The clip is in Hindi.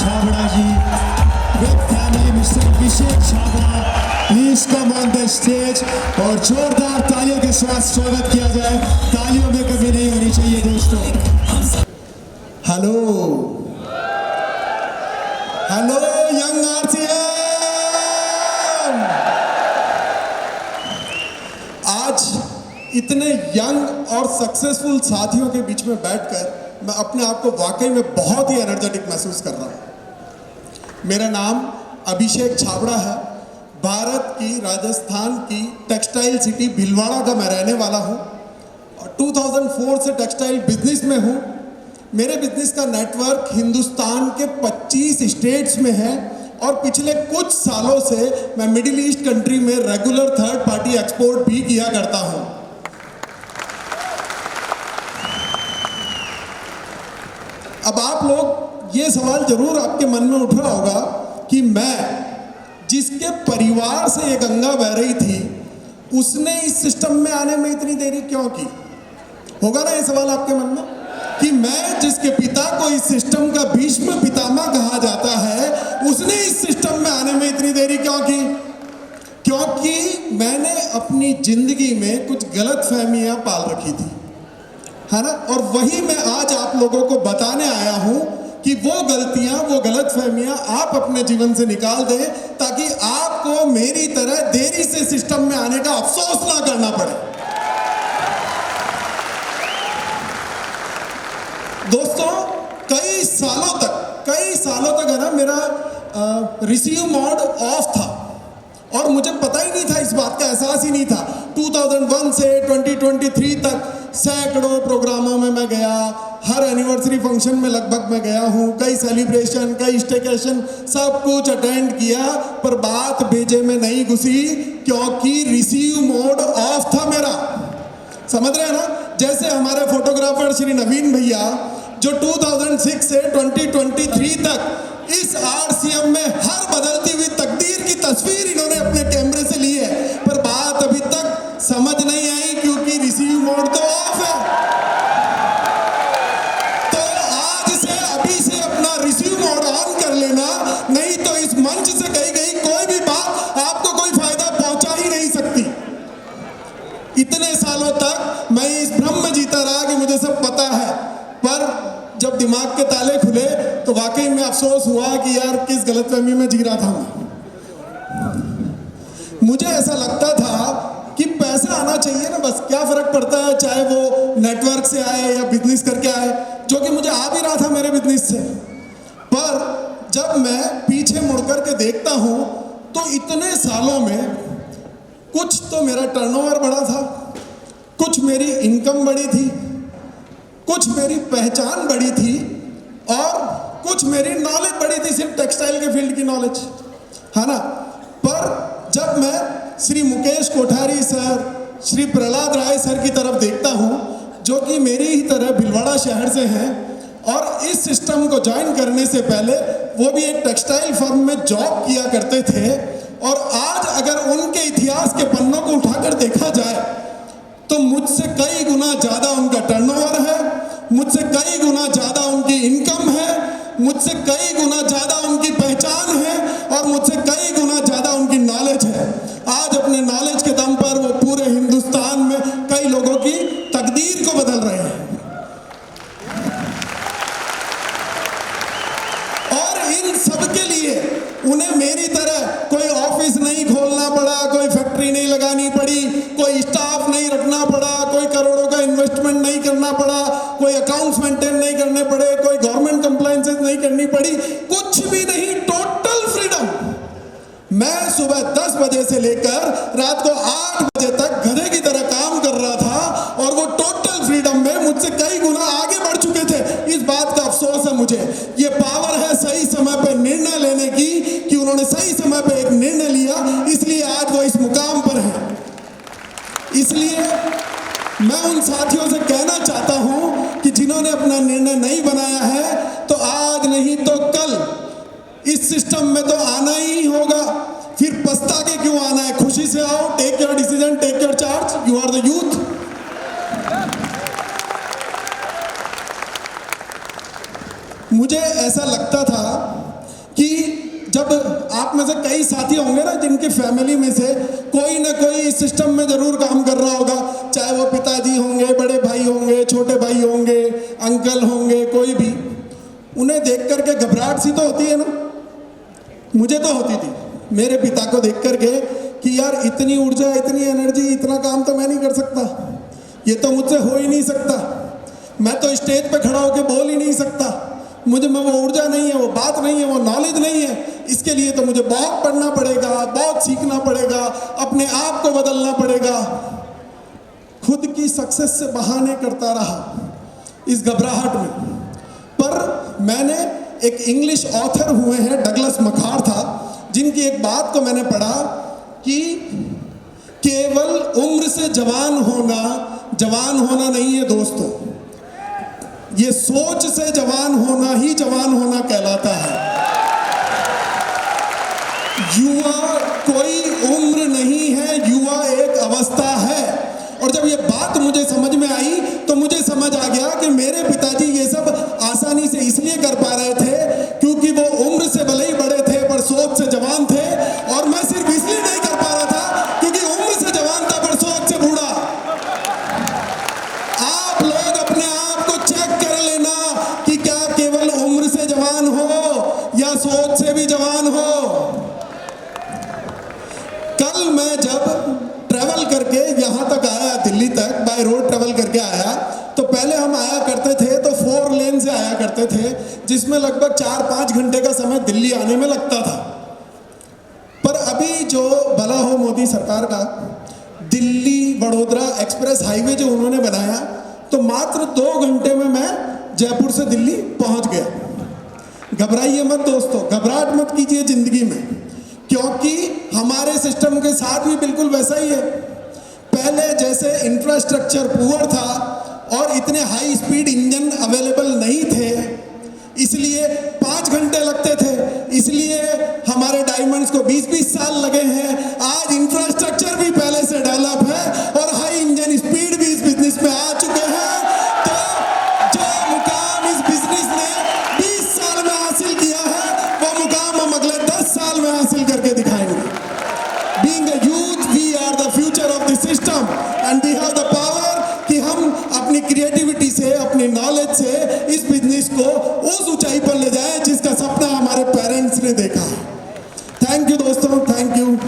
Chhabra ji, with family Mr. Abhishek Chhabra, please come on the stage और जोरदार तालियों के साथ स्वागत किया जाए। तालियों में कमी नहीं होनी चाहिए दोस्तों। हेलो हेलो यंग आरसीएम, आज इतने यंग और सक्सेसफुल साथियों के बीच में बैठकर मैं अपने आप को वाकई में बहुत ही एनर्जेटिक महसूस कर रहा हूँ। मेरा नाम अभिषेक छाबड़ा है। भारत की राजस्थान की टेक्सटाइल सिटी भीलवाड़ा का मैं रहने वाला हूँ और 2004 से टेक्सटाइल बिजनेस में हूँ। मेरे बिजनेस का नेटवर्क हिंदुस्तान के 25 स्टेट्स में है और पिछले कुछ सालों से मैं मिडिल ईस्ट कंट्री में रेगुलर थर्ड पार्टी एक्सपोर्ट भी किया करता हूँ। अब आप लोग ये सवाल जरूर आपके मन में उठ रहा होगा कि मैं जिसके परिवार से ये गंगा बह रही थी उसने इस सिस्टम में आने में इतनी देरी क्यों की। होगा ना ये सवाल आपके मन में कि मैं जिसके पिता को इस सिस्टम का भीष्म पितामह कहा जाता है उसने इस सिस्टम में आने में इतनी देरी क्यों की। क्योंकि मैंने अपनी जिंदगी में कुछ गलत फहमियां पाल रखी थी, है ना। और वही मैं आज आप लोगों को बताने आया हूं कि वो गलतियां, वो गलतफहमियां आप अपने जीवन से निकाल दें ताकि आपको मेरी तरह देरी से सिस्टम में आने का अफसोस ना करना पड़े। दोस्तों, कई सालों तक है ना मेरा रिसीव मोड ऑफ था और मुझे पता ही नहीं था, इस बात का एहसास ही नहीं था। 2001 से 2023 तक सैकड़ों प्रोग्रामों में मैं गया, हर एनिवर्सरी फंक्शन में लगभग मैं गया हूँ, कई सेलिब्रेशन, कई स्टेकेशन, सब कुछ अटेंड किया, पर बात भेजे में नहीं घुसी क्योंकि रिसीव मोड ऑफ था मेरा। समझ रहे हैं ना। जैसे हमारे फोटोग्राफर श्री नवीन भैया जो 2006 से 2023 तक इस आरसीएम में हर बदलती हुई तकदीर की तस्वीर इन्होंने अपने कैमरे से ली है, पर बात अभी तक समझ नहीं आई क्योंकि रिसीव मोड तो ऑफ है। तो आज से अभी से अपना रिसीव मोड ऑन कर लेना, नहीं तो इस मंच से कही गई कोई भी बात आपको कोई फायदा पहुंचा ही नहीं सकती। इतने सालों तक मैं इस भ्रम में जीता रहा कि मुझे सब पता है, पर जब दिमाग के ताले खुले तो वाकई में अफसोस हुआ कि यार किस गलतफहमी में जी रहा था मैं। मुझे ऐसा लगता था कि पैसा आना चाहिए ना, बस क्या फर्क पड़ता है चाहे वो नेटवर्क से आए या बिजनेस करके आए, जो कि मुझे आ भी रहा था मेरे बिजनेस से। पर जब मैं पीछे मुड़ करके देखता हूं तो इतने सालों में कुछ तो मेरा टर्नओवर बढ़ा था, कुछ मेरी इनकम बढ़ी थी, कुछ मेरी पहचान बढ़ी थी और कुछ मेरी नॉलेज बढ़ी थी, सिर्फ टेक्सटाइल के फील्ड की नॉलेज, है ना। पर जब मैं श्री मुकेश कोठारी सर, श्री प्रहलाद राय सर की तरफ देखता हूँ जो कि मेरी ही तरह भीलवाड़ा शहर से हैं और इस सिस्टम को ज्वाइन करने से पहले वो भी एक टेक्सटाइल फर्म में जॉब किया करते थे, और आज अगर उनके इतिहास के पन्नों को उठाकर देखा जाए तो मुझसे कई गुना ज़्यादा उनका टर्नओवर है, मुझसे कई गुना ज़्यादा उनकी इनकम है, मुझसे कई गुना ज़्यादा उनकी पहचान है और मुझसे कई गुना ज़्यादा उनकी नॉलेज है। आज अपने नॉलेज के दम पर वो पूरे हिंदुस्तान में कई लोगों की तकदीर को बदल रहे हैं। और इन सब के लिए उन्हें मेरी तरह कोई ऑफिस नहीं खोलना पड़ा, कोई फैक्ट्री नहीं लगानी पड़ी, कोई स्टाफ नहीं रखना पड़ा, कोई करोड़ों का इन्वेस्टमेंट नहीं करना पड़ा, कोई अकाउंट्स मेंटेन नहीं करने पड़े, कोई गवर्नमेंट कंप्लायंसेस नहीं करनी पड़ी, कुछ भी नहीं, टोटल फ्रीडम। मैं सुबह 10 बजे से लेकर रात को 8 बजे तक गधे की तरह काम कर रहा था और वो टोटल फ्रीडम में मुझसे कई गुना आगे बढ़ चुके थे। इस बात का अफसोस है मुझे। ये पावर है सही समय पे निर्णय लेने की कि उन्होंने सही समय पे एक निर्णय लिया, इसलिए आज वो इस मुकाम पर है। इसलिए मैं उन साथियों से कहना चाहता हूं कि जिन्होंने अपना निर्णय नहीं बनाया है तो आज नहीं तो कल इस सिस्टम में तो आना ही होगा। फिर पछता के क्यों आना है, खुशी से आओ, take your decision, take your charge, you are the youth. मुझे ऐसा लगता था आप में से कई साथी होंगे ना जिनकी फैमिली में से कोई ना कोई इस सिस्टम में जरूर काम कर रहा होगा, चाहे वो पिताजी होंगे, बड़े भाई होंगे, छोटे भाई होंगे, अंकल होंगे, कोई भी। उन्हें देख करके घबराहट सी तो होती है ना, मुझे तो होती थी मेरे पिता को देख करके कि यार इतनी ऊर्जा, इतनी एनर्जी, इतना काम तो मैं नहीं कर सकता, ये तो मुझसे हो ही नहीं सकता, मैं तो स्टेज पे खड़ा होकर बोल ही नहीं सकता, मुझे में वो ऊर्जा नहीं है, वो बात नहीं है, वो नॉलेज नहीं है। इसके लिए तो मुझे बहुत पढ़ना पड़ेगा, बहुत सीखना पड़ेगा, अपने आप को बदलना पड़ेगा। खुद की सक्सेस से बहाने करता रहा इस घबराहट में। पर मैंने एक इंग्लिश ऑथर हुए हैं, डगलस मकार था, जिनकी एक बात को मैंने पढ़ा कि केवल उम्र से जवान होना नहीं है दोस्तों, ये सोच से जवान होना ही जवान होना कहलाता है। युवा कोई उम्र नहीं है, युवा एक अवस्था है। और जब ये बात मुझे समझ में आई तो मुझे समझ आ गया कि मेरे पिताजी ये सब आसानी से इसलिए कर पा रहे थे क्योंकि वो उम्र से भले ही बड़े थे पर सोच से जवान थे, और मैं सिर्फ इसलिए नहीं कर पा रहा था क्योंकि उम्र से जवान था पर सोच से बूढ़ा। आप लोग अपने आप को चेक कर लेना कि क्या केवल उम्र से जवान हो या सोच से भी जवान हो। कल मैं जब ट्रैवल करके यहाँ तक आया, दिल्ली तक बाय रोड ट्रैवल करके आया, तो पहले हम आया करते थे तो 4 लेन से आया करते थे, जिसमें लगभग 4-5 घंटे का समय दिल्ली आने में लगता था। पर अभी जो भला हो मोदी सरकार का, दिल्ली वडोदरा एक्सप्रेस हाईवे जो उन्होंने बनाया, तो मात्र 2 घंटे में मैं जयपुर से दिल्ली पहुंच गया। घबराइए मत दोस्तों, घबराहट मत कीजिए जिंदगी में, क्योंकि हमारे सिस्टम के साथ भी बिल्कुल वैसा ही है। पहले जैसे इंफ्रास्ट्रक्चर पुअर था और इतने हाई स्पीड इंजन